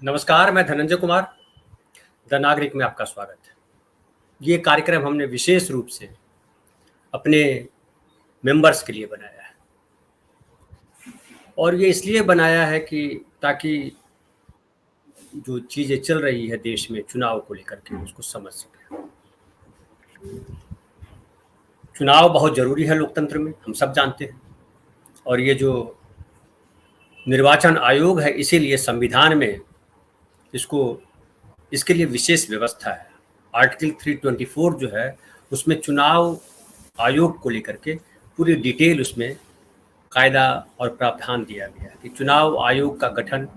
नमस्कार, मैं धनंजय कुमार, द नागरिक में आपका स्वागत है। ये कार्यक्रम हमने विशेष रूप से अपने मेंबर्स के लिए बनाया है और ये इसलिए बनाया है कि ताकि जो चीज़ें चल रही है देश में चुनाव को लेकर के उसको समझ सकें। चुनाव बहुत ज़रूरी है लोकतंत्र में, हम सब जानते हैं, और ये जो निर्वाचन आयोग है इसीलिए संविधान में इसके लिए विशेष व्यवस्था है। आर्टिकल 324 जो है उसमें चुनाव आयोग को लेकर के पूरी डिटेल उसमें कायदा और प्रावधान दिया गया कि चुनाव आयोग का गठन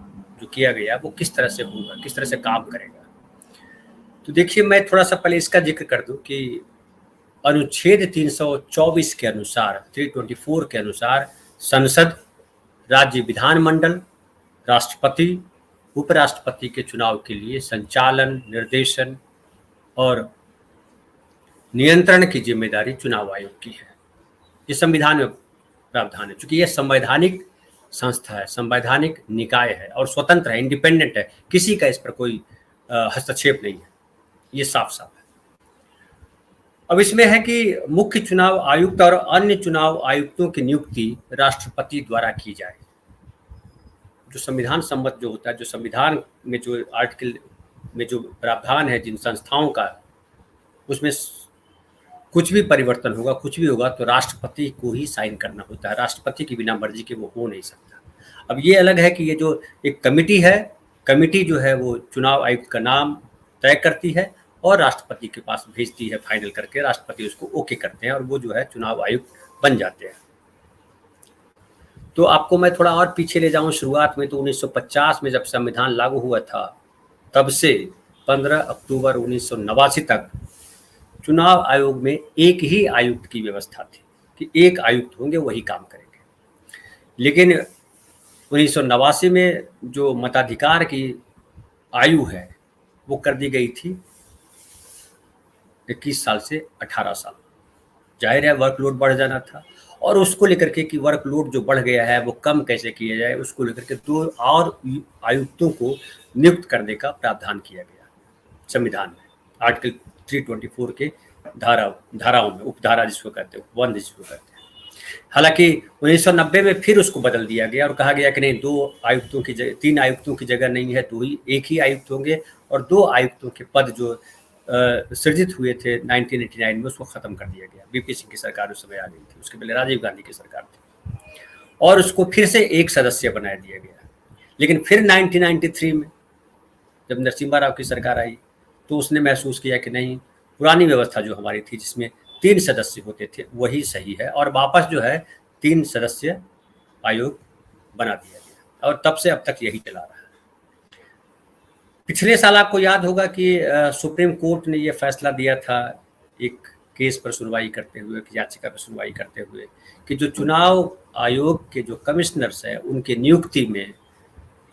जो किया गया वो किस तरह से होगा, किस तरह से काम करेगा। तो देखिए, मैं थोड़ा सा पहले इसका जिक्र कर दूं कि अनुच्छेद 324 के अनुसार, 324 के अनुसार संसद, राज्य विधानमंडल, राष्ट्रपति, उपराष्ट्रपति के चुनाव के लिए संचालन, निर्देशन और नियंत्रण की जिम्मेदारी चुनाव आयोग की है। ये संविधान में प्रावधान है, क्योंकि यह संवैधानिक संस्था है, संवैधानिक निकाय है और स्वतंत्र है, इंडिपेंडेंट है, किसी का इस पर कोई हस्तक्षेप नहीं है। ये साफ साफ है। अब इसमें है कि मुख्य चुनाव आयुक्त और अन्य चुनाव आयुक्तों की नियुक्ति राष्ट्रपति द्वारा की जाए। जो संविधान सम्मत जो होता है, जो संविधान में जो आर्टिकल में जो प्रावधान है जिन संस्थाओं का, उसमें कुछ भी परिवर्तन होगा, कुछ भी होगा तो राष्ट्रपति को ही साइन करना होता है। राष्ट्रपति की बिना मर्जी के वो हो नहीं सकता। अब ये अलग है कि ये जो एक कमेटी है, कमेटी जो है वो चुनाव आयुक्त का नाम तय करती है और राष्ट्रपति के पास भेजती है फाइनल करके, राष्ट्रपति उसको ओके करते हैं और वो जो है चुनाव आयुक्त बन जाते हैं। तो आपको मैं थोड़ा और पीछे ले जाऊं, शुरुआत में तो 1950 में जब संविधान लागू हुआ था, तब से 15 अक्टूबर 1989 तक चुनाव आयोग में एक ही आयुक्त की व्यवस्था थी कि एक आयुक्त होंगे, वही काम करेंगे। लेकिन 1989 में जो मताधिकार की आयु है वो कर दी गई थी 21 साल से 18 साल। जाहिर है वर्कलोड बढ़ जाना था और उसको लेकर के कि वर्कलोड जो बढ़ गया है वो कम कैसे किया जाए, उसको लेकर के 2 और आयुक्तों को नियुक्त करने का प्रावधान किया गया संविधान में, आर्टिकल 324 के धाराओं में, उपधारा जिसको कहते हैं, उपबंध जिसको कहते हैं। हालांकि 1990 में फिर उसको बदल दिया गया और कहा गया कि नहीं, 2 आयुक्तों की जगह, 3 आयुक्तों की जगह नहीं है, तो ही एक ही आयुक्त होंगे और 2 आयुक्तों के पद जो सृजित हुए थे 1989 में, उसको खत्म कर दिया गया। बीपी सिंह की सरकार उस समय आ गई थी, उसके पहले राजीव गांधी की सरकार थी और उसको फिर से एक सदस्य बना दिया गया। लेकिन फिर 1993 में जब नरसिम्हा राव की सरकार आई तो उसने महसूस किया कि नहीं, पुरानी व्यवस्था जो हमारी थी जिसमें 3 सदस्य होते थे वही सही है और वापस जो है 3 सदस्य आयोग बना दिया गया और तब से अब तक यही चला रहा है। पिछले साल आपको याद होगा कि सुप्रीम कोर्ट ने ये फैसला दिया था एक केस पर सुनवाई करते हुए, याचिका पर सुनवाई करते हुए, कि जो चुनाव आयोग के जो कमिश्नर्स हैं उनकी नियुक्ति में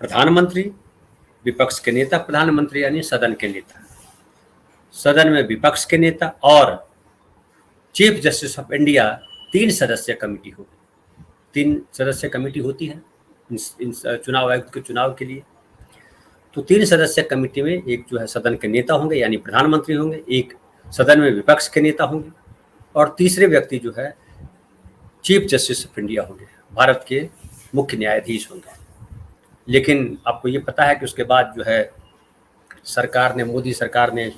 प्रधानमंत्री, विपक्ष के नेता, प्रधानमंत्री यानी सदन के नेता, सदन में विपक्ष के नेता और चीफ जस्टिस ऑफ इंडिया 3 सदस्य कमेटी होगी। 3 सदस्य कमेटी होती है इन चुनाव आयुक्त के चुनाव के लिए। तो 3 सदस्य कमेटी में एक जो है सदन के नेता होंगे यानी प्रधानमंत्री होंगे, एक सदन में विपक्ष के नेता होंगे और तीसरे व्यक्ति जो है चीफ जस्टिस ऑफ इंडिया होंगे, भारत के मुख्य न्यायाधीश होंगे। लेकिन आपको ये पता है कि उसके बाद जो है सरकार ने, मोदी सरकार ने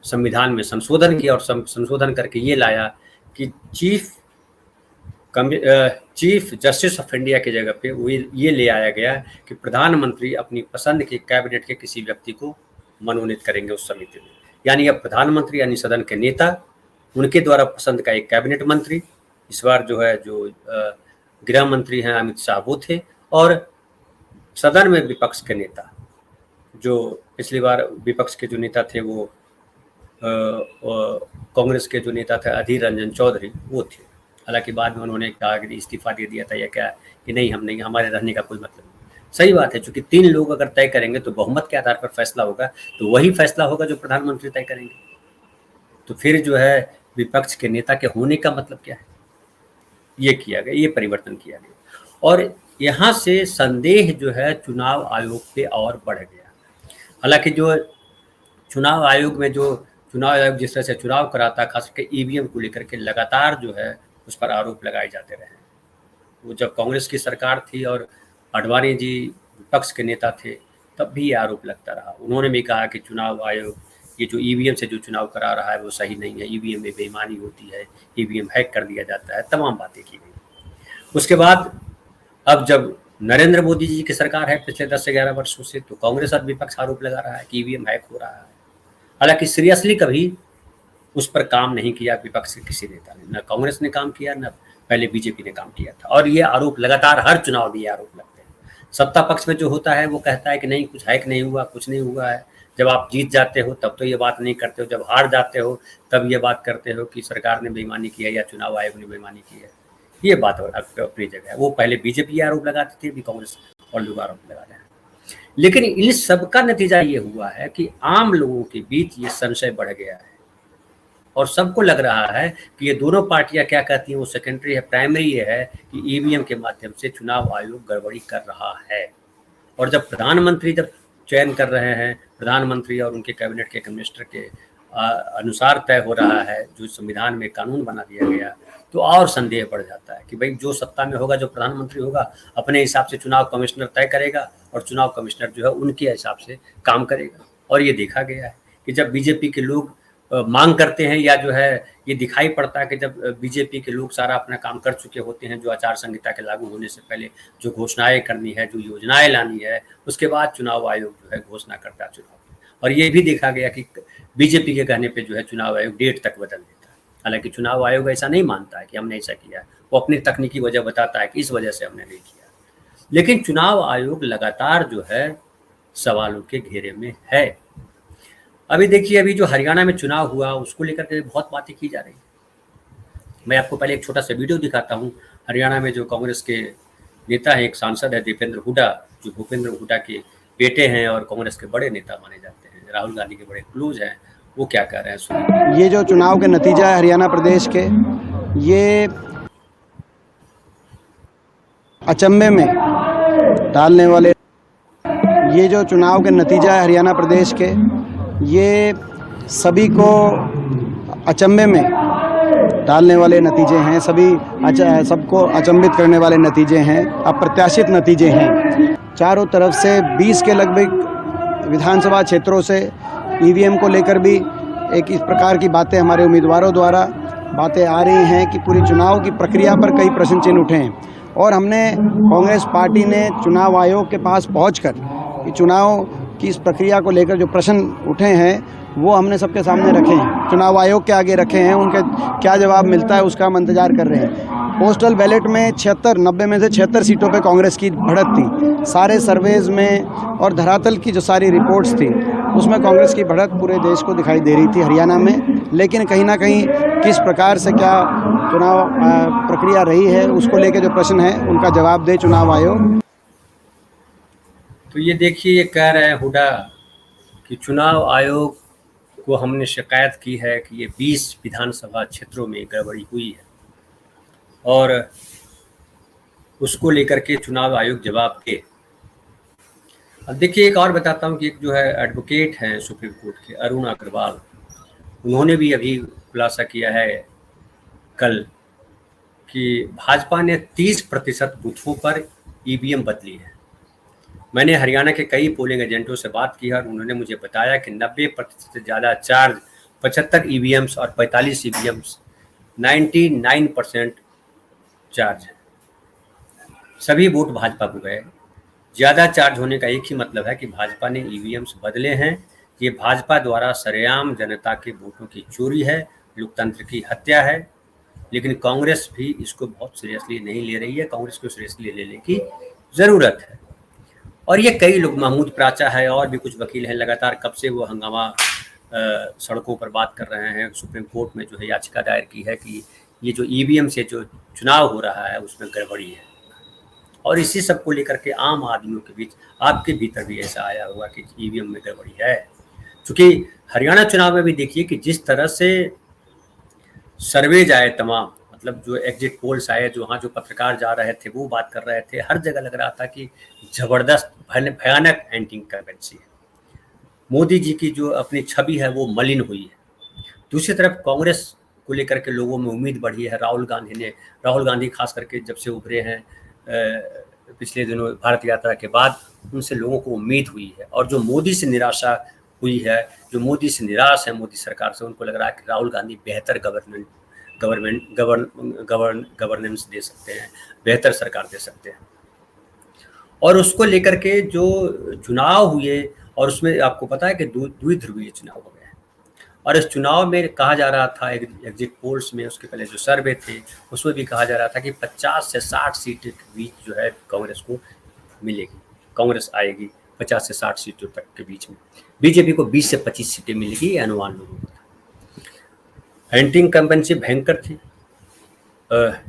संविधान में संशोधन किया और संशोधन करके ये लाया कि चीफ जस्टिस ऑफ इंडिया की जगह पे वो ये ले आया गया कि प्रधानमंत्री अपनी पसंद के कैबिनेट के किसी व्यक्ति को मनोनीत करेंगे उस समिति में। यानी अब प्रधानमंत्री यानी सदन के नेता, उनके द्वारा पसंद का एक कैबिनेट मंत्री, इस बार जो है जो गृह मंत्री हैं अमित शाह वो थे, और सदन में विपक्ष के नेता, जो पिछली बार विपक्ष के जो नेता थे वो कांग्रेस के जो नेता थे अधीर रंजन चौधरी वो थे। हालांकि बाद में उन्होंने कहा कि इस्तीफा दे दिया था या क्या, कि नहीं, हम नहीं, हमारे रहने का कोई मतलब नहीं। सही बात है, चूंकि 3 लोग अगर तय करेंगे तो बहुमत के आधार पर फैसला होगा, तो वही फैसला होगा जो प्रधानमंत्री तय करेंगे। तो फिर जो है विपक्ष के नेता के होने का मतलब क्या है, ये किया गया, ये परिवर्तन किया गया। और यहाँ से संदेह जो है चुनाव आयोग पे और बढ़ गया। हालांकि जो चुनाव आयोग में जो चुनाव आयोग जिस तरह से चुनाव कराता है, खास करके ईवीएम को लेकर के लगातार जो है उस पर आरोप लगाए जाते रहे। वो जब कांग्रेस की सरकार थी और आडवाणी जी विपक्ष के नेता थे, तब भी ये आरोप लगता रहा। उन्होंने भी कहा कि चुनाव आयोग ये जो ईवीएम से जो चुनाव करा रहा है वो सही नहीं है, ईवीएम में बेईमानी होती है, ईवीएम हैक कर दिया जाता है, तमाम बातें की गई। उसके बाद अब जब नरेंद्र मोदी जी की सरकार है पिछले 10 से 11 वर्षों से, तो कांग्रेस और विपक्ष आरोप लगा रहा है कि ईवीएम हैक हो रहा है। हालांकि सीरियसली कभी उस पर काम नहीं किया विपक्ष के किसी नेता ने, न कांग्रेस ने काम किया, न पहले बीजेपी ने काम किया था। और ये आरोप लगातार हर चुनाव में ये आरोप लगते हैं। सत्ता पक्ष में जो होता है वो कहता है कि नहीं, कुछ हैक नहीं हुआ, कुछ नहीं हुआ है। जब आप जीत जाते हो तब तो ये बात नहीं करते हो, जब हार जाते हो तब ये बात करते हो कि सरकार ने बेईमानी की है या चुनाव आयोग ने बेईमानी की है। ये बात अपनी जगह है। वो पहले बीजेपी आरोप लगाती थी, अभी कांग्रेस और लोग आरोप लगा रहे हैं। लेकिन इन सबका नतीजा ये हुआ है कि आम लोगों के बीच ये संशय बढ़ गया है और सबको लग रहा है कि ये दोनों पार्टियां क्या कहती हैं वो सेकेंडरी है, प्राइमरी ये है कि ईवीएम के माध्यम से चुनाव आयोग गड़बड़ी कर रहा है। और जब प्रधानमंत्री जब चयन कर रहे हैं, प्रधानमंत्री और उनके कैबिनेट के मिनिस्टर के अनुसार तय हो रहा है, जो संविधान में कानून बना दिया गया, तो और संदेह बढ़ जाता है कि भाई जो सत्ता में होगा, जो प्रधानमंत्री होगा, अपने हिसाब से चुनाव कमिश्नर तय करेगा और चुनाव कमिश्नर जो है उनके हिसाब से काम करेगा। और ये देखा गया है कि जब बीजेपी के लोग मांग करते हैं या जो है ये दिखाई पड़ता है कि जब बीजेपी के लोग सारा अपना काम कर चुके होते हैं, जो आचार संहिता के लागू होने से पहले जो घोषणाएं करनी है, जो योजनाएं लानी है, उसके बाद चुनाव आयोग जो है घोषणा करता है चुनाव की। और ये भी देखा गया कि बीजेपी के कहने पे जो है चुनाव आयोग डेट तक बदल देता है। हालांकि चुनाव आयोग ऐसा नहीं मानता है कि हमने ऐसा किया है, वो अपनी तकनीकी वजह बताता है कि इस वजह से हमने नहीं किया। लेकिन चुनाव आयोग लगातार जो है सवालों के घेरे में है। अभी देखिए, अभी जो हरियाणा में चुनाव हुआ उसको लेकर के बहुत बातें की जा रही है। मैं आपको पहले एक छोटा सा वीडियो दिखाता हूँ। हरियाणा में जो कांग्रेस के नेता है, एक सांसद है दीपेंद्र हुड्डा, जो भूपेंद्र हुड्डा के बेटे हैं और कांग्रेस के बड़े नेता माने जाते हैं, राहुल गांधी के बड़े क्लोज हैं, वो क्या कह रहे हैं सुनिए। ये जो चुनाव के नतीजा है हरियाणा प्रदेश के, ये अचंभे में डालने वाले, ये जो चुनाव के नतीजा है हरियाणा प्रदेश के, ये सभी को अचंभे में डालने वाले नतीजे हैं, सबको अचंभित करने वाले नतीजे हैं, अप्रत्याशित नतीजे हैं। चारों तरफ से 20 के लगभग विधानसभा क्षेत्रों से ईवीएम को लेकर भी एक इस प्रकार की बातें हमारे उम्मीदवारों द्वारा बातें आ रही हैं कि पूरी चुनाव की प्रक्रिया पर कई प्रश्न चिन्ह उठे हैं। और हमने कांग्रेस पार्टी ने चुनाव आयोग के पास पहुंचकर कि चुनाव की इस प्रक्रिया को लेकर जो प्रश्न उठे हैं वो हमने सबके सामने रखे हैं, चुनाव आयोग के आगे रखे हैं। उनके क्या जवाब मिलता है उसका हम इंतजार कर रहे हैं। पोस्टल बैलेट में 90 में से 76 सीटों पे कांग्रेस की बढ़त थी। सारे सर्वेज में और धरातल की जो सारी रिपोर्ट्स थी उसमें कांग्रेस की बढ़त पूरे देश को दिखाई दे रही थी हरियाणा में। लेकिन कहीं ना कहीं किस प्रकार से क्या चुनाव प्रक्रिया रही है उसको लेकर जो प्रश्न है उनका जवाब दे चुनाव आयोग। तो ये देखिए, ये कह रहे हैं हुड्डा कि चुनाव आयोग को हमने शिकायत की है कि ये 20 विधानसभा क्षेत्रों में गड़बड़ी हुई है और उसको लेकर के चुनाव आयोग जवाब दे। अब देखिए, एक और बताता हूँ कि एक जो है एडवोकेट हैं सुप्रीम कोर्ट के, अरुण अग्रवाल, उन्होंने भी अभी खुलासा किया है कल कि भाजपा ने 30% बूथों पर ईवीएम बदली है। मैंने हरियाणा के कई पोलिंग एजेंटों से बात की और उन्होंने मुझे बताया कि 90% से ज़्यादा चार्ज 75 ईवीएम्स और 45 ईवीएम्स 99% चार्ज है। सभी वोट भाजपा को गए। ज़्यादा चार्ज होने का एक ही मतलब है कि भाजपा ने ईवीएम्स बदले हैं। ये भाजपा द्वारा सरेआम जनता के वोटों की चोरी है, लोकतंत्र की हत्या है। लेकिन कांग्रेस भी इसको बहुत सीरियसली नहीं ले रही है। कांग्रेस को सीरियसली लेने की ज़रूरत है। और ये कई लोग, महमूद प्राचा है और भी कुछ वकील हैं, लगातार कब से वो हंगामा सड़कों पर बात कर रहे हैं। सुप्रीम कोर्ट में जो है याचिका दायर की है कि ये जो ईवीएम से जो चुनाव हो रहा है उसमें गड़बड़ी है। और इसी सब को लेकर के आम आदमियों के बीच, आपके भीतर भी ऐसा आया होगा कि ईवीएम में गड़बड़ी है। क्योंकि हरियाणा चुनाव में भी देखिए कि जिस तरह से सर्वेज आए तमाम, मतलब जो एग्जिट पोल्स आए, जो वहाँ जो पत्रकार जा रहे थे वो बात कर रहे थे, हर जगह लग रहा था कि ज़बरदस्त भयानक एंटी इंकम्बेंसी है। मोदी जी की जो अपनी छवि है वो मलिन हुई है। दूसरी तरफ कांग्रेस को लेकर के लोगों में उम्मीद बढ़ी है। राहुल गांधी खास करके जब से उभरे हैं पिछले दिनों भारत यात्रा के बाद, उनसे लोगों को उम्मीद हुई है। और जो मोदी से निराशा हुई है, जो मोदी से निराश है, मोदी सरकार से, उनको लग रहा है कि राहुल गांधी बेहतर गवर्नेंस दे सकते हैं, बेहतर सरकार दे सकते हैं। और उसको लेकर के जो चुनाव हुए, और उसमें आपको पता है कि द्विध्रुवीय चुनाव हो गए। और इस चुनाव में कहा जा रहा था, एग्जिट पोल्स में, उसके पहले जो सर्वे थे उसमें भी कहा जा रहा था कि 50 से 60 सीटें के बीच जो है कांग्रेस को मिलेगी, कांग्रेस आएगी 50 से 60 सीटों तक के बीच में। बीजेपी को 20 से 25 सीटें मिलेगी, ये अनुमान लोगों का। एंटी इनकम्बेंसी भयंकर थी।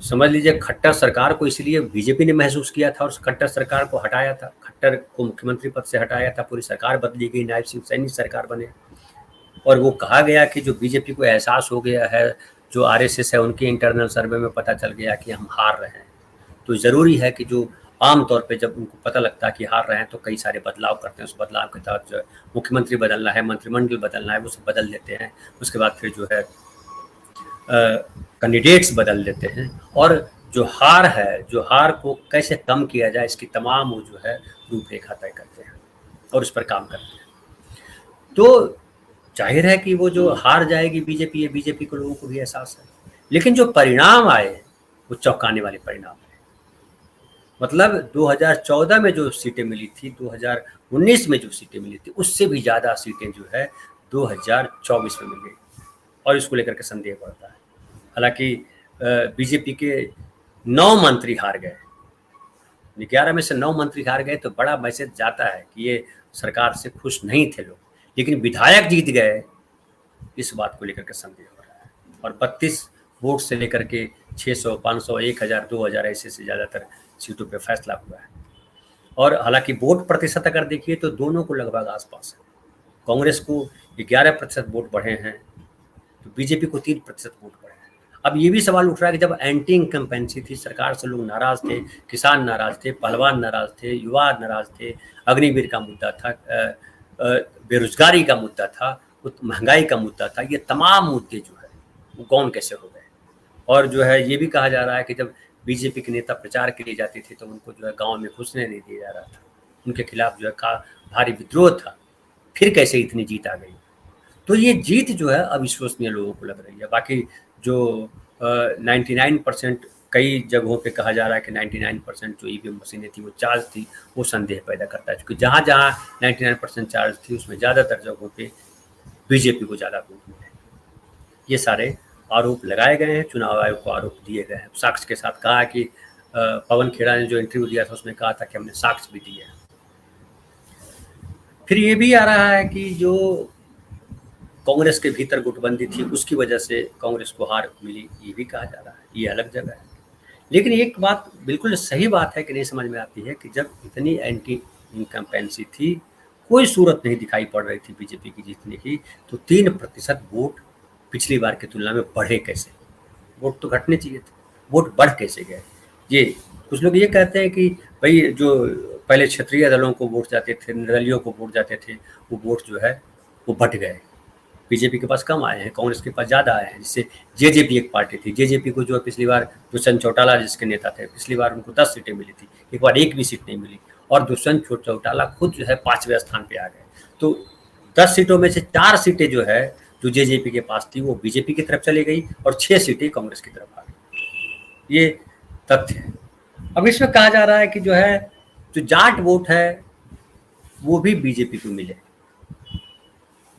समझ लीजिए खट्टर सरकार को इसलिए बीजेपी ने महसूस किया था और खट्टर सरकार को हटाया था, खट्टर को मुख्यमंत्री पद से हटाया था, पूरी सरकार बदली गई, नायब सिंह सैनी सरकार बने। और वो कहा गया कि जो बीजेपी को एहसास हो गया है, जो आरएसएस है, उनके इंटरनल सर्वे में पता चल गया कि हम हार रहे हैं। तो ज़रूरी है कि जो आमतौर पे जब उनको पता लगता है कि हार रहे हैं तो कई सारे बदलाव करते हैं। उस बदलाव के तहत जो है मुख्यमंत्री बदलना है, मंत्रिमंडल बदलना है, वो सब बदल देते हैं। उसके बाद फिर जो है कैंडिडेट्स बदल देते हैं। और जो हार है, जो हार को कैसे कम किया जाए, इसकी तमाम वो जो है रूपरेखा तय करते हैं और उस पर काम करते हैं। तो जाहिर है कि वो जो हार जाएगी बीजेपी, ये बीजेपी को, लोगों को भी एहसास है। लेकिन जो परिणाम आए वो चौंकाने वाले परिणाम है। मतलब 2014 में जो सीटें मिली थी, 2019 में जो सीटें मिली थी, उससे भी ज़्यादा सीटें जो है 2024 में मिल गई। और इसको लेकर के संदेह बढ़ता है। हालांकि बीजेपी के 9 मंत्री हार गए, 11 में से 9 मंत्री हार गए, तो बड़ा मैसेज जाता है कि ये सरकार से खुश नहीं थे लोग। लेकिन विधायक जीत गए, इस बात को लेकर के संदेह हो रहा है। और 32 वोट से लेकर के 600, 500, 1000, 2000 ऐसे से ज़्यादातर सीटों पे फैसला हुआ है। और हालांकि वोट प्रतिशत अगर देखिए तो दोनों को लगभग आसपास है। कांग्रेस को 11% वोट बढ़े हैं, तो बीजेपी को 3% वोट बढ़े हैं। अब ये भी सवाल उठ रहा है कि जब एंटी इनकम्बेंसी थी, सरकार से लोग नाराज थे, किसान नाराज थे, पहलवान नाराज थे, युवा नाराज थे, अग्निवीर का मुद्दा था, बेरोजगारी का मुद्दा था, महंगाई का मुद्दा था, ये तमाम मुद्दे जो है वो गौन कैसे हो गए। और जो है ये भी कहा जा रहा है कि जब बीजेपी के नेता प्रचार के लिए जाते थे तो उनको जो है गांव में घुसने नहीं दिया जा रहा था, उनके खिलाफ जो है भारी विद्रोह था। फिर कैसे इतनी जीत आ गई। तो ये जीत जो है अविश्वसनीय लोगों को लग रही है। बाकी जो 99% कई जगहों पे कहा जा रहा है कि 99% जो ईवीएम मशीनें थी वो चार्ज थी, वो संदेह पैदा करता है। क्योंकि जहाँ जहाँ 99% चार्ज थी उसमें ज़्यादातर जगहों पे बीजेपी को ज़्यादा वोट मिले। ये सारे आरोप लगाए गए हैं, चुनाव आयोग को आरोप दिए गए हैं। साक्ष्य के साथ कहा कि पवन खेड़ा ने जो इंटरव्यू दिया था उसमें कहा था कि हमने साक्ष्य भी दिए हैं। फिर ये भी आ रहा है कि जो कांग्रेस के भीतर गुटबंदी थी उसकी वजह से कांग्रेस को हार मिली, ये भी कहा जा रहा है। ये अलग जगह है। लेकिन एक बात बिल्कुल सही बात है कि नहीं समझ में आती है कि जब इतनी एंटी इनकम्बेंसी थी, कोई सूरत नहीं दिखाई पड़ रही थी बीजेपी की जीतने की, तो 3% वोट पिछली बार की तुलना में बढ़े कैसे। वोट तो घटने चाहिए थे, वोट बढ़ कैसे गए। ये कुछ लोग ये कहते हैं कि भाई जो पहले क्षेत्रीय दलों को वोट जाते थे, निर्दलियों को वोट जाते थे, वो वोट जो है वो बढ़ गए। बीजेपी के पास कम आए हैं, कांग्रेस के पास ज़्यादा आए हैं। जिससे जेजेपी एक पार्टी थी, जेजेपी को जो है पिछली बार दुष्यंत चौटाला जिसके नेता थे, पिछली बार उनको 10 सीटें मिली थी, एक बार एक भी सीट नहीं मिली। और दुष्यंत चौटाला खुद जो है 5वें स्थान पे आ गए। तो 10 सीटों में से 4 सीटें जो है जो जेजेपी के पास थी वो बीजेपी की तरफ चली गई और 6 सीटें कांग्रेस की तरफ आ गई। ये तथ्य है। अब इसमें कहा जा रहा है कि जो है जो जाट वोट है वो भी बीजेपी को मिले,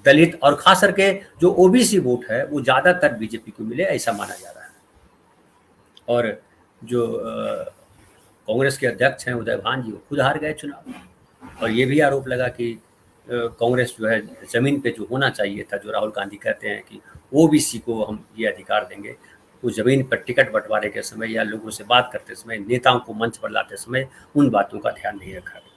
दलित और खास करके जो ओबीसी वोट है वो ज़्यादातर बीजेपी को मिले, ऐसा माना जा रहा है। और जो कांग्रेस के अध्यक्ष हैं उदय भान जी, वो खुद हार गए चुनाव। और ये भी आरोप लगा कि कांग्रेस जो है ज़मीन पे जो होना चाहिए था, जो राहुल गांधी कहते हैं कि ओबीसी को हम ये अधिकार देंगे, वो ज़मीन पर टिकट बंटवारे के समय या लोगों से बात करते समय, नेताओं को मंच पर लाते समय उन बातों का ध्यान नहीं रखा गया।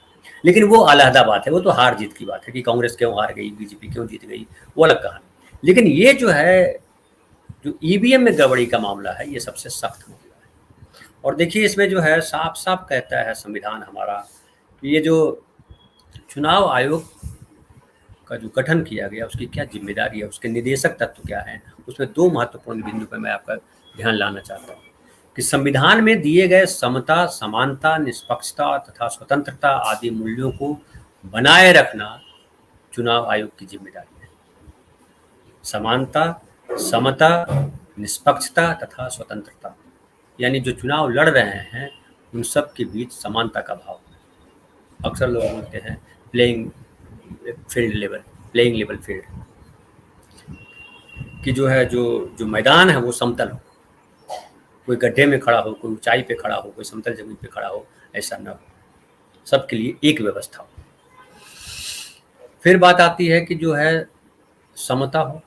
लेकिन वो अलहदा बात है, वो तो हार जीत की बात है कि कांग्रेस क्यों हार गई, बीजेपी क्यों जीत गई, वो अलग कहानी। लेकिन ये जो है जो ईवीएम में गड़बड़ी का मामला है, ये सबसे सख्त मामला है। और देखिए इसमें जो है साफ साफ कहता है संविधान हमारा कि ये जो चुनाव आयोग का जो गठन किया गया उसकी क्या जिम्मेदारी है, उसके निदेशक तत्व क्या हैं, उसमें दो महत्वपूर्ण बिंदु पर मैं आपका ध्यान लाना चाहता हूँ कि संविधान में दिए गए समता, समानता, निष्पक्षता तथा स्वतंत्रता आदि मूल्यों को बनाए रखना चुनाव आयोग की जिम्मेदारी है। समानता, समता, निष्पक्षता तथा स्वतंत्रता, यानी जो चुनाव लड़ रहे हैं उन सब के बीच समानता का भाव है। अक्सर लोग बोलते हैं प्लेइंग लेवल फील्ड, कि जो है जो मैदान है वो समतल हो, कोई गड्ढे में खड़ा हो, कोई ऊंचाई पे खड़ा हो, कोई समतल जमीन पे खड़ा हो, ऐसा न हो, सबके लिए एक व्यवस्था हो। फिर बात आती है कि जो है समता हो,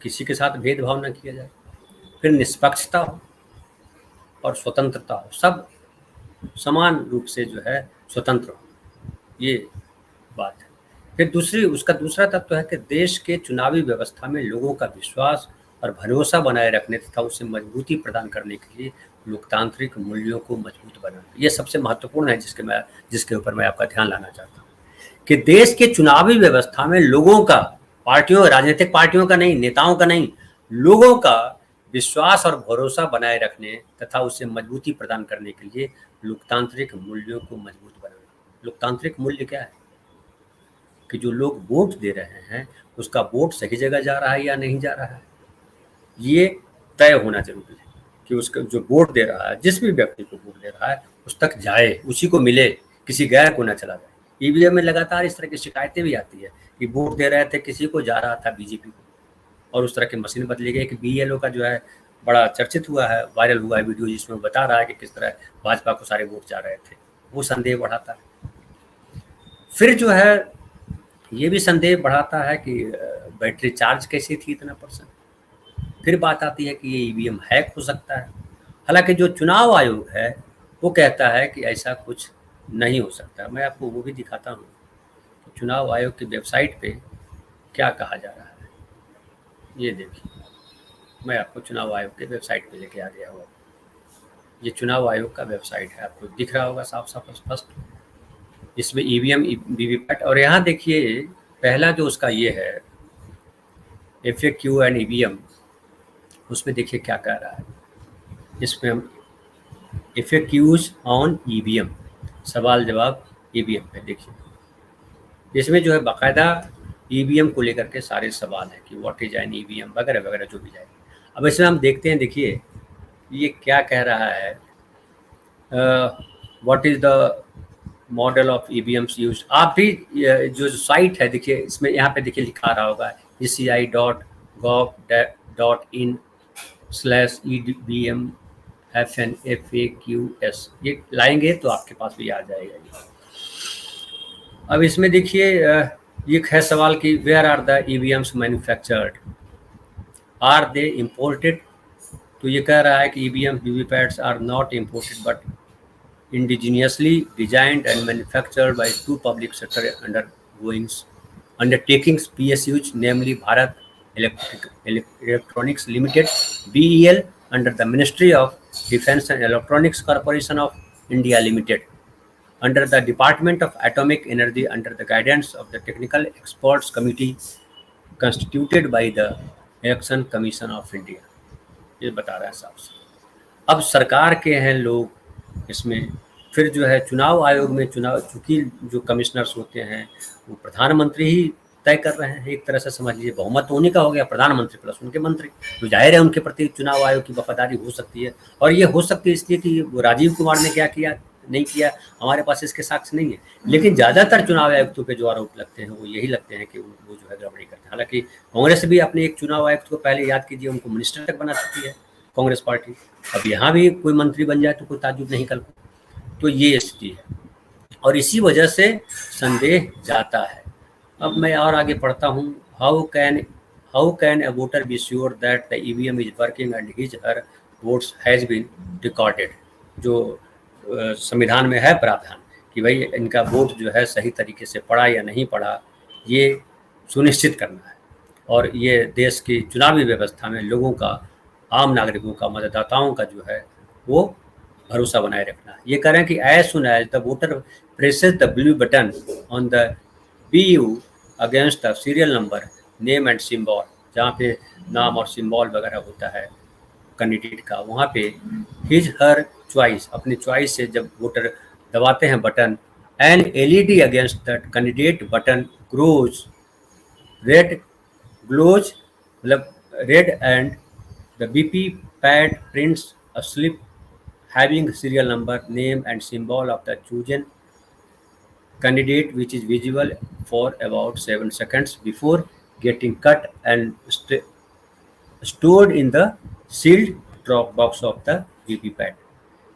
किसी के साथ भेदभाव न किया जाए। फिर निष्पक्षता हो और स्वतंत्रता हो, सब समान रूप से जो है स्वतंत्र हो, ये बात है। फिर उसका दूसरा तत्व है कि देश के चुनावी व्यवस्था में लोगों का विश्वास और भरोसा बनाए रखने तथा उसे मजबूती प्रदान करने के लिए लोकतांत्रिक मूल्यों को मजबूत बनाना, ये सबसे महत्वपूर्ण है जिसके ऊपर मैं आपका ध्यान लाना चाहता हूँ कि देश के चुनावी व्यवस्था में लोगों का, राजनीतिक पार्टियों का नहीं, नेताओं का नहीं, लोगों का विश्वास और भरोसा बनाए रखने तथा उसे मजबूती प्रदान करने के लिए लोकतांत्रिक मूल्यों को मजबूत बनाना। लोकतांत्रिक मूल्य क्या है कि जो लोग वोट दे रहे हैं उसका वोट सही जगह जा रहा है या नहीं जा रहा है, ये तय होना जरूरी है कि उसका जो वोट दे रहा है, जिस भी व्यक्ति को वोट दे रहा है उस तक जाए, उसी को मिले, किसी गैर को ना चला जाए। ईवीएम में लगातार इस तरह की शिकायतें भी आती है कि वोट दे रहे थे, किसी को जा रहा था बीजेपी को, और उस तरह की मशीन बदली गई। कि बीएलओ का जो है बड़ा चर्चित हुआ है, वायरल हुआ है वीडियो, जिसमें बता रहा है कि किस तरह भाजपा को सारे वोट जा रहे थे, वो संदेह बढ़ाता है। फिर जो है ये भी संदेह बढ़ाता है कि बैटरी चार्ज कैसी थी इतना %। फिर बात आती है कि ये ईवीएम हैक हो सकता है। हालांकि जो चुनाव आयोग है वो कहता है कि ऐसा कुछ नहीं हो सकता। मैं आपको वो भी दिखाता हूँ कि चुनाव आयोग की वेबसाइट पे क्या कहा जा रहा है। ये देखिए, मैं आपको चुनाव आयोग के वेबसाइट पे लेके आ गया हूँ। ये चुनाव आयोग का वेबसाइट है, आपको दिख रहा होगा साफ साफ स्पष्ट। इसमें ईवीएम, वीवीपैट, और यहाँ देखिए पहला जो उसका ये है FAQ एंड ईवीएम, उसमें देखिए क्या कह रहा है। इसमें हम FAQs ऑन ईवीएम, सवाल जवाब ईवीएम पे देखिए, इसमें जो है बाकायदा ईवीएम को लेकर के सारे सवाल हैं कि व्हाट इज एन ईवीएम वगैरह वगैरह जो भी जाएगा। अब इसमें हम देखते हैं, देखिए ये क्या कह रहा है, what is the model of EVMs use. आप भी जो साइट है देखिए, इसमें यहाँ पे देखिए लिखा रहा होगा eci.gov.in/EVM-FAQs, ये लाएंगे तो आपके पास भी आ जाएगा। अब इसमें देखिए ये है सवाल कि where are the EVMs manufactured, are they imported. तो ये कह रहा है कि EVM VVPATs are not imported but indigenously designed and manufactured by two public sector undertakings PSUs, namely Bharat Electronics Limited BEL under the Ministry of Defence and Electronics Corporation of India Limited under the Department of Atomic Energy under the guidance of the Technical Experts Committee constituted by the Election Commission of India। ये बता रहा है साहब। अब सरकार के हैं लोग इसमें। फिर जो है चुनाव आयोग में चूंकि जो कमिश्नर्स होते हैं वो प्रधानमंत्री ही तय कर रहे हैं, एक तरह से समझ लीजिए बहुमत होने का हो गया, प्रधानमंत्री प्लस उनके मंत्री, तो जाहिर है उनके प्रति चुनाव आयोग की वफादारी हो सकती है। और ये हो सकती है इसलिए कि वो राजीव कुमार ने क्या किया नहीं किया, हमारे पास इसके साक्ष्य नहीं है। लेकिन ज़्यादातर चुनाव आयुक्तों पे जो आरोप लगते हैं वो यही लगते हैं कि वो जो है गड़बड़ी करते हैं। हालांकि कांग्रेस भी अपने एक चुनाव आयुक्त को पहले याद कीजिए, उनको मिनिस्टर तक बना चुकी है कांग्रेस पार्टी। अब यहाँ भी कोई मंत्री बन जाए तो कोई ताज्जुब नहीं कल को। तो ये स्थिति है और इसी वजह से संदेह जाता है। अब मैं और आगे पढ़ता हूँ। How can a voter be sure that the EVM is working and his her votes has been recorded. जो संविधान में है प्रावधान कि भाई इनका वोट जो है सही तरीके से पढ़ा या नहीं पढ़ा, ये सुनिश्चित करना है। और ये देश की चुनावी व्यवस्था में लोगों का, आम नागरिकों का, मतदाताओं का जो है वो भरोसा बनाए रखना। ये कह रहे हैं कि as soon as the voter presses the blue button on the BU against the serial number, name and symbol, जहाँ पे नाम और सिंबल वगैरह होता है कैंडिडेट का, वहाँ पे हिज हर चॉइस, अपनी चॉइस से जब वोटर दबाते हैं button, and LED against the candidate button grows red, glows मतलब red, and the VVPAT prints a slip having serial number, name and symbol of the chosen candidate, which is visible for about 7 seconds before getting cut and stored in the sealed drop box of the VVPAT.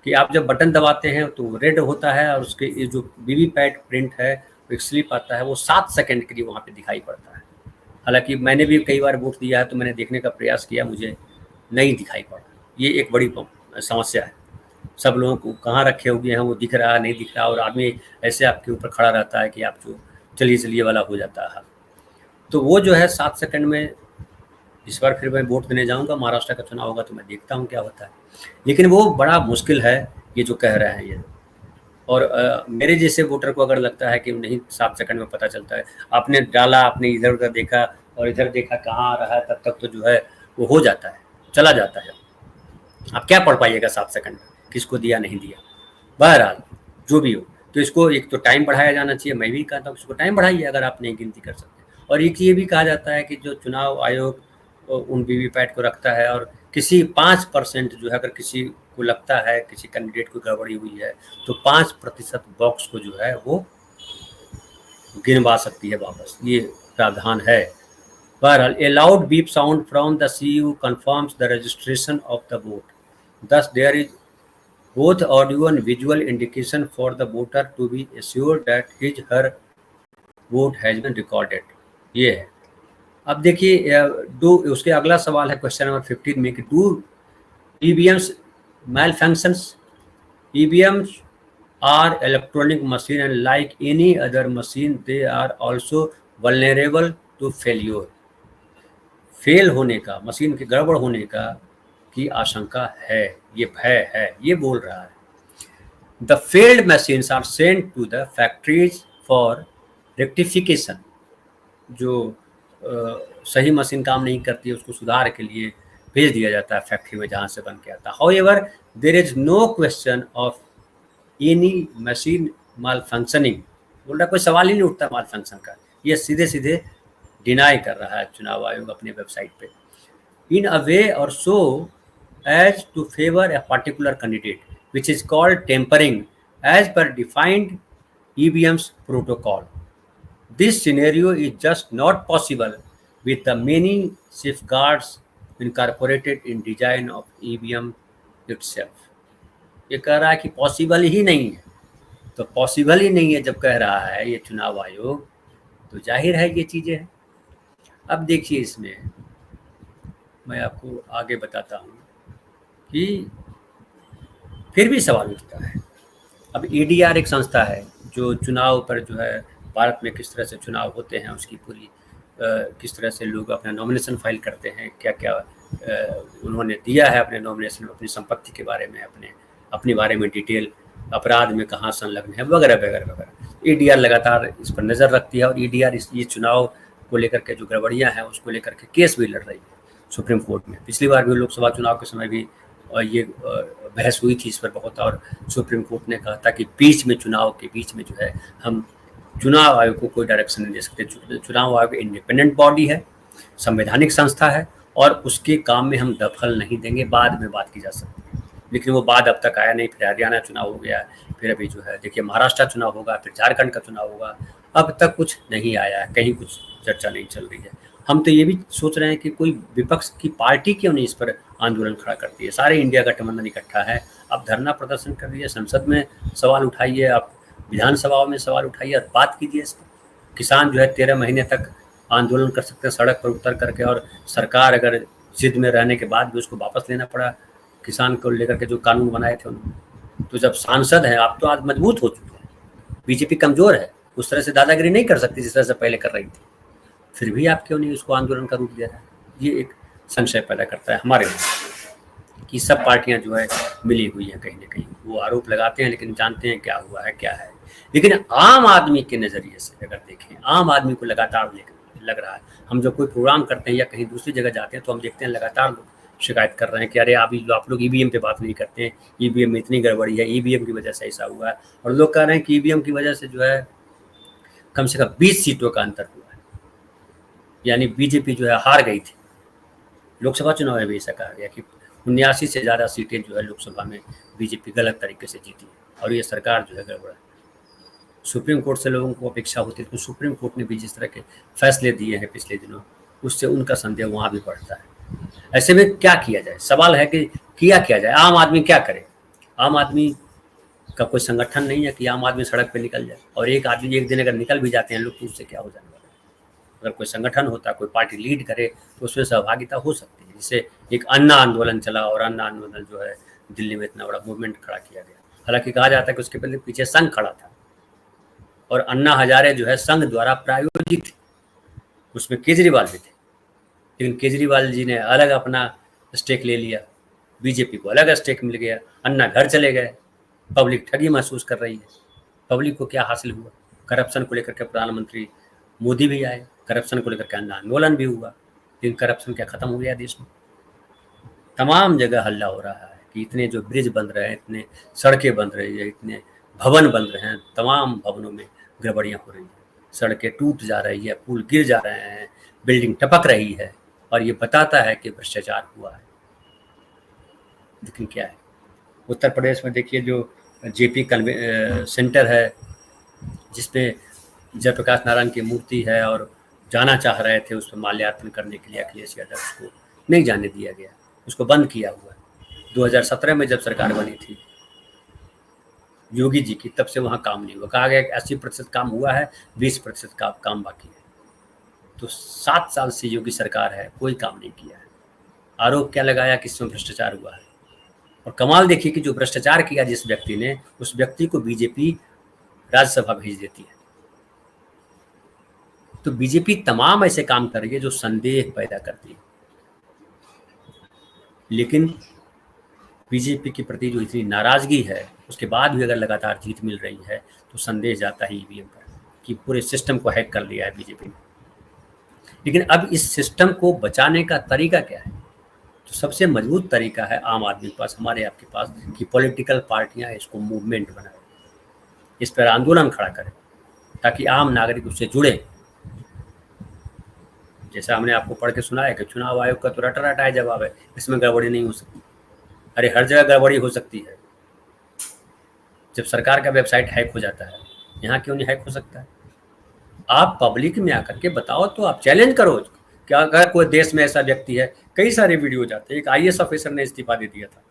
कि आप जब button दबाते हैं तो red होता है और उसके ये जो वीवीपैट प्रिंट है, एक स्लिप आता है, वो 7 सेकंड के लिए वहाँ पे दिखाई पड़ता है। हालांकि मैंने भी कई बार वोट दिया है तो मैंने देखने का प्रयास किया, मुझे नहीं दिखाई पड़ा। ये एक बड़ी समस्या है। सब लोगों को कहाँ रखे हुए हैं वो दिख रहा नहीं दिख रहा, और आदमी ऐसे आपके ऊपर खड़ा रहता है कि आप जो चलिए वाला हो जाता है। तो वो जो है 7 सेकंड में, इस बार फिर मैं वोट देने जाऊंगा, महाराष्ट्र का चुनाव होगा तो मैं देखता हूँ क्या होता है। लेकिन वो बड़ा मुश्किल है ये जो कह रहे हैं ये। और मेरे जैसे वोटर को अगर लगता है कि नहीं 7 सेकंड में पता चलता है, आपने डाला, आपने इधर उधर देखा और इधर देखा कहाँ आ रहा है, तब तक तो जो है वो हो जाता है, चला जाता है। आप क्या पढ़ पाइएगा 7 सेकंड में, किसको दिया नहीं दिया। बहरहाल जो भी हो, तो इसको एक तो टाइम बढ़ाया जाना चाहिए। मैं भी कहता हूँ इसको टाइम बढ़ाइए अगर आप नहीं गिनती कर सकते। और एक ये भी कहा जाता है कि जो चुनाव आयोग उन वीवीपैट को रखता है, और किसी 5% जो है, अगर किसी को लगता है किसी कैंडिडेट को गड़बड़ी हुई है तो 5% बॉक्स को जो है वो गिनवा सकती है वापस, ये प्रावधान है। बहरहाल a loud beep sound from the CU confirms the registration of the vote, thus there is both audio and visual indication for the voter to be assured that his her vote has been recorded। ये है। अब देखिए do, उसके अगला सवाल है question number 15 में कि do EVMs malfunctions? EVMs are electronic machine and like any other machine they are also vulnerable to failure। Fail होने का, मशीन के गड़बड़ होने का की आशंका है, ये भय है, ये बोल रहा है। The failed machines are sent to the factories for rectification. जो सही मशीन काम नहीं करती है उसको सुधार के लिए भेज दिया जाता है फैक्ट्री में जहाँ से बन के आता है। However there is no question of any machine malfunctioning. बोल रहा कोई सवाल ही नहीं उठता माल फंक्शन का, ये सीधे सीधे डिनाई कर रहा है चुनाव आयोग अपने वेबसाइट पे। इन अ वे और सो as to favor a particular candidate, which is called tampering as per defined EVM's protocol. This scenario is just not possible with the many safeguards incorporated in design of EVM itself। ये कह रहा है कि possible ही नहीं है, तो possible ही नहीं है जब कह रहा है ये चुनाव आयोग, तो जाहिर है ये चीज़ें हैं। अब देखिए इसमें मैं आपको आगे बताता हूँ कि फिर भी सवाल उठता है। अब EDR एक संस्था है जो चुनाव पर जो है भारत में किस तरह से चुनाव होते हैं उसकी पूरी किस तरह से लोग अपना नॉमिनेशन फाइल करते हैं, क्या क्या उन्होंने दिया है अपने नॉमिनेशन में, अपनी संपत्ति के बारे में, अपने बारे में डिटेल, अपराध में कहाँ संलग्न है वगैरह वगैरह वगैरह। EDR लगातार इस पर नज़र रखती है और EDR ये चुनाव को लेकर के जो गड़बड़ियाँ हैं उसको लेकर के केस भी लड़ रही है सुप्रीम कोर्ट में। पिछली बार भी लोकसभा चुनाव के समय भी ये बहस हुई थी इस पर बहुत, और सुप्रीम कोर्ट ने कहा था कि बीच में चुनाव के बीच में जो है हम चुनाव आयोग को कोई डायरेक्शन नहीं दे सकते। चुनाव आयोग इंडिपेंडेंट बॉडी है, संवैधानिक संस्था है, और उसके काम में हम दखल नहीं देंगे, बाद में बात की जा सकती है। लेकिन वो बाद अब तक आया नहीं। फिर हरियाणा चुनाव हो गया, फिर अभी जो है देखिए महाराष्ट्र चुनाव होगा, फिर झारखंड का चुनाव होगा, अब तक कुछ नहीं आया है, कहीं कुछ चर्चा नहीं चल रही है। हम तो ये भी सोच रहे हैं कि कोई विपक्ष की पार्टी क्यों नहीं इस पर आंदोलन खड़ा करती है। सारे इंडिया गठबंधन इकट्ठा है, आप धरना प्रदर्शन कर रही संसद में सवाल उठाइए, आप विधानसभाओं में सवाल उठाइए और बात कीजिए इस पर। किसान जो है 13 महीने तक आंदोलन कर सकते हैं सड़क पर उतर करके, और सरकार अगर जिद में रहने के बाद भी उसको वापस लेना पड़ा किसान को लेकर के जो कानून बनाए थे उन्होंने। तो जब सांसद हैं आप तो आज मजबूत हो चुके हैं, बीजेपी कमजोर है, उस तरह से दादागिरी नहीं कर सकती जिस तरह से पहले कर रही थी, फिर भी आप क्यों नहीं उसको आंदोलन का रूप दे रहा है? ये एक संशय पैदा करता है हमारे में। कि सब पार्टियां जो है मिली हुई हैं कहीं ना कहीं। वो आरोप लगाते हैं लेकिन जानते हैं क्या हुआ है क्या है। लेकिन आम आदमी के नज़रिए से अगर देखें, आम आदमी को लगातार लग रहा है, हम जब कोई प्रोग्राम करते हैं या कहीं दूसरी जगह जाते हैं तो हम देखते हैं लगातार लोग शिकायत कर रहे हैं कि अरे आप लोग ईवीएम पे बात नहीं करते हैं, ईवीएम में इतनी गड़बड़ी है, ईवीएम की वजह से ऐसा हुआ है। और लोग कह रहे हैं कि ईवीएम की वजह से जो है कम से कम 20 सीटों का अंतर हुआ है, यानी बीजेपी जो है हार गई थी। लोकसभा चुनाव में भी ऐसा कहा गया कि 79 से ज़्यादा सीटें जो है लोकसभा में बीजेपी गलत तरीके से जीती और ये सरकार जो है गड़बड़ है। सुप्रीम कोर्ट से लोगों को अपेक्षा होती है तो सुप्रीम कोर्ट ने भी जिस तरह के फैसले दिए हैं पिछले दिनों, उससे उनका संदेह वहाँ भी बढ़ता है। ऐसे में क्या किया जाए, सवाल है कि किया जाए, आम आदमी क्या करे। आम आदमी का कोई संगठन नहीं है कि आम आदमी सड़क पे निकल जाए, और एक आदमी एक दिन अगर निकल भी जाते हैं लोग तो उससे क्या हो जाने वाला है। अगर कोई संगठन होता, कोई पार्टी लीड करे तो उसमें सहभागिता हो सकती है। जैसे एक अन्ना आंदोलन चला और अन्ना आंदोलन जो है दिल्ली में इतना बड़ा मूवमेंट खड़ा किया गया। हालांकि कहा जाता है कि उसके पहले पीछे संघ खड़ा था और अन्ना हजारे जो है संघ द्वारा प्रायोजित थे, उसमें केजरीवाल भी थे, लेकिन केजरीवाल जी ने अलग अपना स्टेक ले लिया, बीजेपी को अलग स्टेक मिल गया, अन्ना घर चले गए। पब्लिक ठगी महसूस कर रही है। पब्लिक को क्या हासिल हुआ? करप्शन को लेकर के प्रधानमंत्री मोदी भी आए, करप्शन को लेकर के अन्ना आंदोलन भी हुआ, लेकिन करप्शन क्या खत्म हो गया देश में? तमाम जगह हल्ला हो रहा है कि इतने जो ब्रिज बन रहे हैं, इतने सड़कें बन रही है, इतने भवन बन रहे हैं, तमाम भवनों में गड़बड़ियाँ हो रही हैं, सड़कें टूट जा रही है, पुल गिर जा रहे हैं, बिल्डिंग टपक रही है, और ये बताता है कि भ्रष्टाचार हुआ है। लेकिन क्या है, उत्तर प्रदेश में देखिए जो जेपी सेंटर है जिसमें जयप्रकाश नारायण की मूर्ति है और जाना चाह रहे थे उस पर माल्यार्पण करने के लिए अखिलेश यादव, उसको नहीं जाने दिया गया, उसको बंद किया हुआ है। 2017 में जब सरकार बनी थी योगी जी की, तब से वहाँ काम नहीं हुआ। कहा गया कि 80% काम हुआ है, 20% का काम बाकी है। तो 7 साल से योगी सरकार है, कोई काम नहीं किया है। आरोप क्या लगाया कि इसमें भ्रष्टाचार हुआ है, और कमाल देखिए कि जो भ्रष्टाचार किया जिस व्यक्ति ने, उस व्यक्ति को बीजेपी राज्यसभा भेज देती है। तो बीजेपी तमाम ऐसे काम कर रही है जो संदेह पैदा करती है। लेकिन बीजेपी के प्रति जो इतनी नाराजगी है, उसके बाद भी अगर लगातार जीत मिल रही है तो संदेह जाता है ईवीएम पर कि पूरे सिस्टम को हैक कर लिया है बीजेपी ने। लेकिन अब इस सिस्टम को बचाने का तरीका क्या है? तो सबसे मजबूत तरीका है आम आदमी के पास, हमारे आपके पास, कि पॉलिटिकल पार्टियां इसको मूवमेंट बनाएं, इस पर आंदोलन खड़ा करें ताकि आम नागरिक उससे जुड़े। जैसा हमने आपको पढ़ के सुनाया कि चुनाव आयोग का तो रटा जवाब है, इसमें गड़बड़ी नहीं हो सकती। अरे हर जगह गड़बड़ी हो सकती है। जब सरकार का वेबसाइट हैक हो जाता है, यहाँ क्यों नहीं हैक हो सकता है? आप पब्लिक में आकर के बताओ, तो आप चैलेंज करो। क्या अगर कोई देश में ऐसा व्यक्ति है, कई सारे वीडियो जाते हैं, एक IAS ऑफिसर ने इस्तीफा दे दिया था,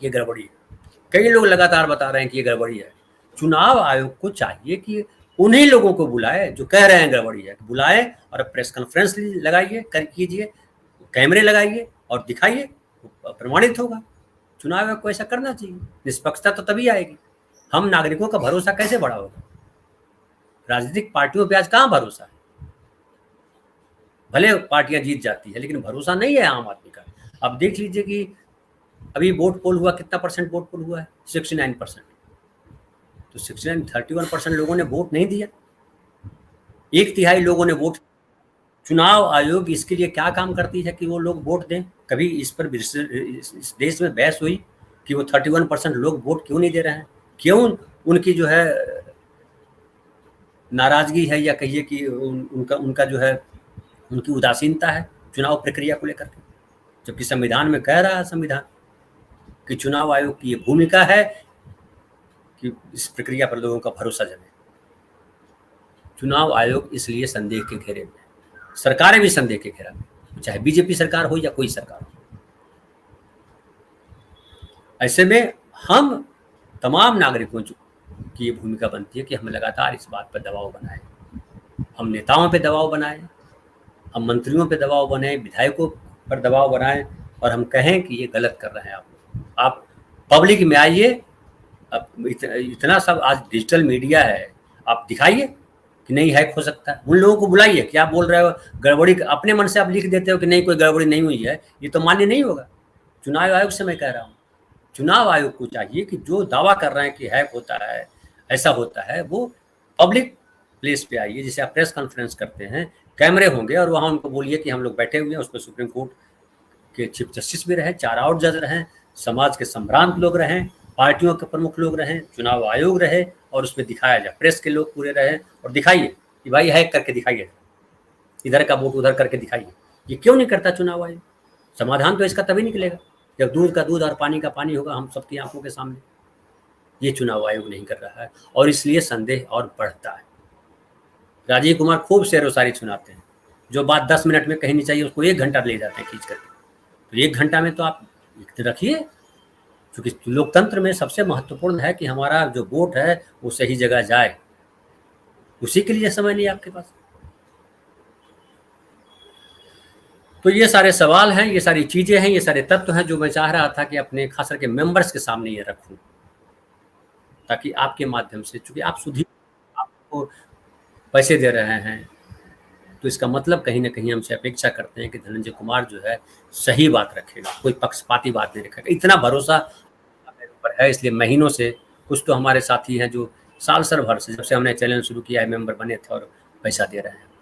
ये गड़बड़ी है। कई लोग लगातार बता रहे हैं कि ये गड़बड़ी है। चुनाव आयोग को चाहिए कि उन्हीं लोगों को बुलाए जो कह रहे हैं गड़बड़ी है, बुलाए और प्रेस कॉन्फ्रेंस लगाइए, कीजिए, कैमरे लगाइए और दिखाइए, प्रमाणित होगा। चुनाव आयोग को ऐसा करना चाहिए। निष्पक्षता तो तभी आएगी। हम नागरिकों का भरोसा कैसे बढ़ा होगा? राजनीतिक पार्टियों पे आज कहाँ भरोसा है? भले पार्टियां जीत जाती है लेकिन भरोसा नहीं है आम आदमी का। अब देख लीजिए कि अभी वोट पोल हुआ, कितना परसेंट वोट पोल हुआ है? 69%। तो 31% लोगों ने वोट नहीं दिया, 1/3 लोगों ने वोट। चुनाव आयोग इसके लिए क्या काम करती है कि वो लोग वोट दें? कभी इस पर इस देश में बहस हुई कि वो 31% लोग वोट क्यों नहीं दे रहे हैं? क्यों उनकी जो है नाराजगी है, या कहिए कि उनका जो है उनकी उदासीनता है चुनाव प्रक्रिया को लेकर के, जबकि संविधान में कह रहा है संविधान कि चुनाव आयोग की ये भूमिका है कि इस प्रक्रिया पर लोगों का भरोसा जमे। चुनाव आयोग इसलिए संदेह के घेरे में, सरकारें भी संदेह के घेरा में, चाहे बीजेपी सरकार हो या कोई सरकार हो। ऐसे में हम तमाम नागरिकों की ये भूमिका बनती है कि हम लगातार इस बात पर दबाव बनाएं, हम नेताओं पे दबाव बनाएं, हम मंत्रियों पे दबाव बनाएं, विधायकों पर दबाव बनाएं, और हम कहें कि ये गलत कर रहे हैं आप पब्लिक में आइए। अब इतना सब आज डिजिटल मीडिया है, आप दिखाइए कि नहीं हैक हो सकता है। उन लोगों को बुलाइए कि आप बोल रहे हो गड़बड़ी, अपने मन से आप लिख देते हो कि नहीं कोई गड़बड़ी नहीं हुई है, ये तो मान्य नहीं होगा। चुनाव आयोग से मैं कह रहा हूँ, चुनाव आयोग को चाहिए कि जो दावा कर रहे हैं कि हैक होता है, ऐसा होता है, वो पब्लिक प्लेस पे आइए, जिसे आप प्रेस कॉन्फ्रेंस करते हैं, कैमरे होंगे और वहाँ उनको बोलिए कि हम लोग बैठे हुए हैं, उसमें सुप्रीम कोर्ट के चीफ जस्टिस भी रहें, 4 और जज रहें, समाज के संभ्रांत लोग रहें, पार्टियों के प्रमुख लोग रहें, चुनाव आयोग रहे और उसमें दिखाया जाए, प्रेस के लोग पूरे रहें और दिखाइए कि भाई हैक करके दिखाइए, इधर का वोट उधर करके दिखाइए। ये क्यों नहीं करता चुनाव आयोग? समाधान तो इसका तभी निकलेगा जब दूध का दूध और पानी का पानी होगा हम सबकी आंखों के सामने। ये चुनाव आयोग नहीं कर रहा है और इसलिए संदेह और बढ़ता है। राजीव कुमार खूब शेरोशायरी सुनाते हैं, जो बात 10 मिनट में कहनी चाहिए उसको 1 घंटा ले जाते हैं खींच करके। तो 1 घंटा में तो आप रखिए, क्योंकि लोकतंत्र में सबसे महत्वपूर्ण है कि हमारा जो वोट है वो सही जगह जाए, उसी के लिए समय नहीं आपके पास। तो ये सारे सवाल हैं, ये सारी चीजें हैं, ये सारे तत्व हैं जो मैं चाह रहा था कि अपने खास करके मेंबर्स के सामने ये रखूं, ताकि आपके माध्यम से, चूंकि आप सुधी आपको पैसे दे रहे हैं, तो इसका मतलब कहीं ना कहीं हमसे अपेक्षा करते हैं कि धनंजय कुमार जो है सही बात रखेगा, कोई पक्षपाती बात नहीं रखेगा। इतना भरोसा मेरे ऊपर है, इसलिए महीनों से कुछ तो हमारे साथी हैं जो साल भर से, जब से हमने चैनल शुरू किया है, मेंबर बने थे और पैसा दे रहे हैं।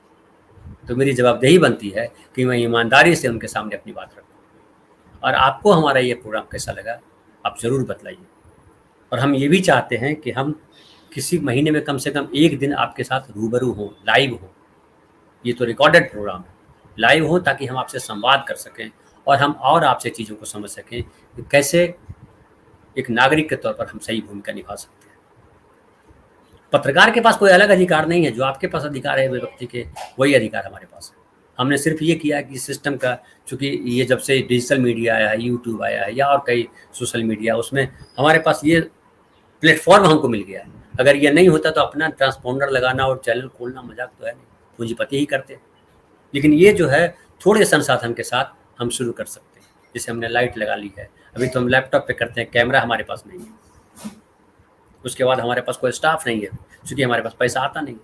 तो मेरी जवाबदेही बनती है कि मैं ईमानदारी से उनके सामने अपनी बात रखूँ। और आपको हमारा ये प्रोग्राम कैसा लगा आप ज़रूर बतलाइए। और हम ये भी चाहते हैं कि हम किसी महीने में कम से कम 1 दिन आपके साथ रूबरू हों, लाइव हो। ये तो रिकॉर्डेड प्रोग्राम है, लाइव हो ताकि हम आपसे संवाद कर सकें और हम और आपसे चीज़ों को समझ सकें कि कैसे एक नागरिक के तौर पर हम सही भूमिका निभा सकते हैं। पत्रकार के पास कोई अलग अधिकार नहीं है, जो आपके पास अधिकार है व्यक्ति के, वही अधिकार हमारे पास है। हमने सिर्फ ये किया कि सिस्टम का, चूँकि ये जब से डिजिटल मीडिया आया है, यूट्यूब आया है या और कई सोशल मीडिया, उसमें हमारे पास ये प्लेटफॉर्म हमको मिल गया है। अगर ये नहीं होता तो अपना ट्रांसपोंडर लगाना और चैनल खोलना मजाक तो है नहीं, पूंजीपति ही करते। लेकिन ये जो है थोड़े संसाधन के साथ हम शुरू कर सकते हैं। जैसे हमने लाइट लगा ली है, अभी तो हम लैपटॉप पे करते हैं, कैमरा हमारे पास नहीं है। उसके बाद हमारे पास कोई स्टाफ नहीं है, क्योंकि हमारे पास पैसा आता नहीं,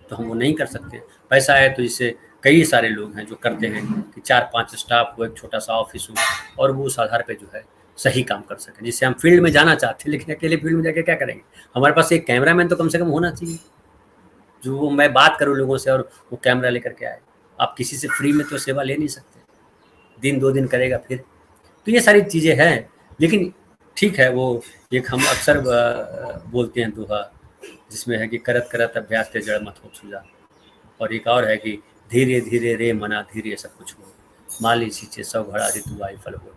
तो हम वो नहीं कर सकते। पैसा है तो इससे कई सारे लोग हैं जो करते हैं कि 4-5 स्टाफ हो, एक छोटा सा ऑफिस हो, और वो उस आधार पर जो है सही काम कर सकें। जिससे हम फील्ड में जाना चाहते हैं, लेकिन अकेले फील्ड में जाके क्या करेंगे? हमारे पास एक कैमरामैन तो कम से कम होना चाहिए, जो मैं बात करूँ लोगों से और वो कैमरा लेकर के आए। आप किसी से फ्री में तो सेवा ले नहीं सकते, दिन 2 दिन करेगा फिर। तो ये सारी चीज़ें हैं, लेकिन ठीक है। वो एक हम अक्सर बोलते हैं दोहा, जिसमें है कि करत करत अभ्यास ते जड़ मत हो सूझा, और एक और है कि धीरे धीरे रे मना धीरे सब कुछ हो, माली सींचे सौ घड़ा ऋतु आई फल हो।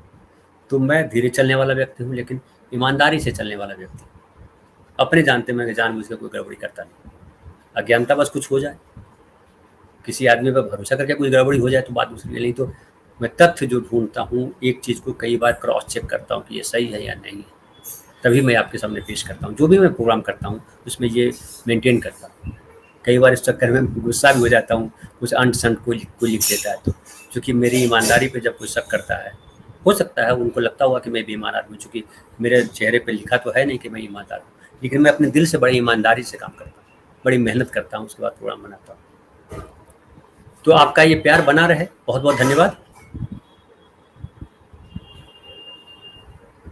तो मैं धीरे चलने वाला व्यक्ति हूँ, लेकिन ईमानदारी से चलने वाला व्यक्ति। अपने जानते मैं जानबूझ के कोई गड़बड़ी करता नहीं। अज्ञानता बस कुछ हो जाए, किसी आदमी पर भरोसा करके कोई गड़बड़ी हो जाए तो बात दूसरी, नहीं तो मैं तथ्य जो ढूंढता हूँ, एक चीज़ को कई बार क्रॉस चेक करता हूँ कि ये सही है या नहीं है, तभी मैं आपके सामने पेश करता हूँ। जो भी मैं प्रोग्राम करता हूँ उसमें ये मेंटेन करता हूँ। कई बार इस चक्कर में गुस्सा भी हो जाता हूँ, कुछ अंट संट कोई लिख देता है, तो चूँकि मेरी ईमानदारी पे जब कोई शक करता है, हो सकता है उनको लगता हुआ कि मैं बेईमान आदमी, चूँकि मेरे चेहरे पे लिखा तो है नहीं कि मैं ईमानदार हूँ, लेकिन मैं अपने दिल से बड़ी ईमानदारी से काम करता हूँ, बड़ी मेहनत करता हूँ, उसके बाद प्रोग्राम बनाता हूँ। तो आपका ये प्यार बना रहे। बहुत बहुत धन्यवाद।